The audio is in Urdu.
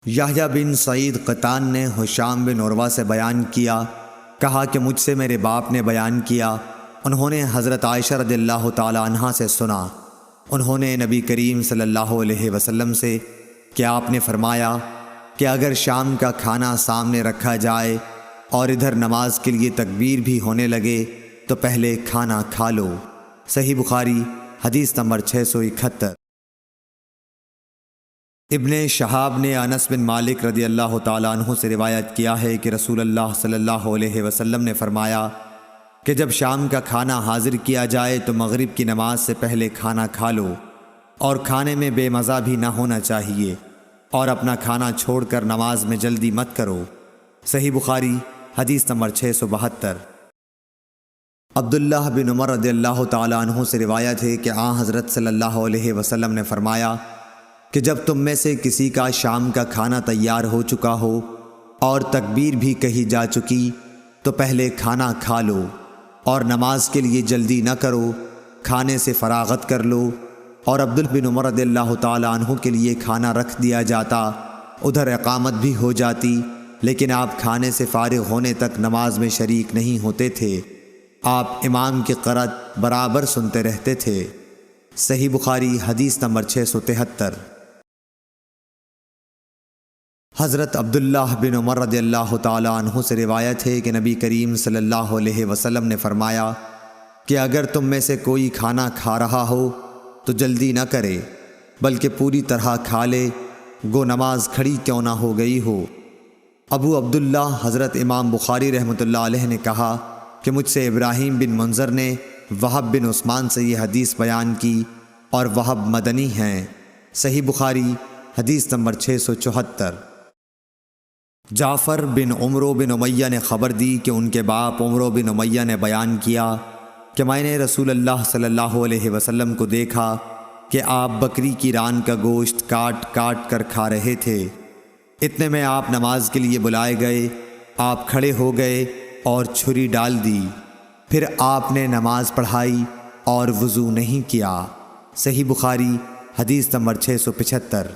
یحییٰ بن سعید قطان نے ہشام بن عروہ سے بیان کیا، کہا کہ مجھ سے میرے باپ نے بیان کیا، انہوں نے حضرت عائشہ رضی اللہ تعالی عنہا سے سنا، انہوں نے نبی کریم صلی اللہ علیہ وسلم سے کہ آپ نے فرمایا کہ اگر شام کا کھانا سامنے رکھا جائے اور ادھر نماز کے لیے تکبیر بھی ہونے لگے تو پہلے کھانا کھا لو۔ صحیح بخاری حدیث نمبر 671۔ ابن شہاب نے انس بن مالک رضی اللہ تعالیٰ عنہ سے روایت کیا ہے کہ رسول اللہ صلی اللہ علیہ وسلم نے فرمایا کہ جب شام کا کھانا حاضر کیا جائے تو مغرب کی نماز سے پہلے کھانا کھا لو، اور کھانے میں بے مزہ بھی نہ ہونا چاہیے، اور اپنا کھانا چھوڑ کر نماز میں جلدی مت کرو۔ صحیح بخاری حدیث نمبر 672۔ عبداللہ بن عمر رضی اللہ تعالیٰ عنہ سے روایت ہے کہ حضرت صلی اللہ علیہ وسلم نے فرمایا کہ جب تم میں سے کسی کا شام کا کھانا تیار ہو چکا ہو اور تکبیر بھی کہی جا چکی تو پہلے کھانا کھا لو اور نماز کے لیے جلدی نہ کرو، کھانے سے فراغت کر لو۔ اور عبداللہ بن عمر رضی اللہ تعالیٰ عنہ کے لیے کھانا رکھ دیا جاتا، ادھر اقامت بھی ہو جاتی، لیکن آپ کھانے سے فارغ ہونے تک نماز میں شریک نہیں ہوتے تھے، آپ امام کی قرأت برابر سنتے رہتے تھے۔ صحیح بخاری حدیث نمبر 673۔ حضرت عبداللہ بن عمر رضی اللہ تعالیٰ عنہ سے روایت ہے کہ نبی کریم صلی اللہ علیہ وسلم نے فرمایا کہ اگر تم میں سے کوئی کھانا کھا رہا ہو تو جلدی نہ کرے، بلکہ پوری طرح کھا لے، گو نماز کھڑی کیوں نہ ہو گئی ہو۔ ابو عبداللہ حضرت امام بخاری رحمۃ اللہ علیہ نے کہا کہ مجھ سے ابراہیم بن منظر نے وہب بن عثمان سے یہ حدیث بیان کی، اور وہب مدنی ہیں۔ صحیح بخاری حدیث نمبر 674۔ جعفر بن عمرو بن امیہ نے خبر دی کہ ان کے باپ عمرو بن امیہ نے بیان کیا کہ میں نے رسول اللہ صلی اللہ علیہ وسلم کو دیکھا کہ آپ بکری کی ران کا گوشت کاٹ کاٹ کر کھا رہے تھے۔ اتنے میں آپ نماز کے لیے بلائے گئے، آپ کھڑے ہو گئے اور چھری ڈال دی، پھر آپ نے نماز پڑھائی اور وضو نہیں کیا۔ صحیح بخاری حدیث نمبر 675۔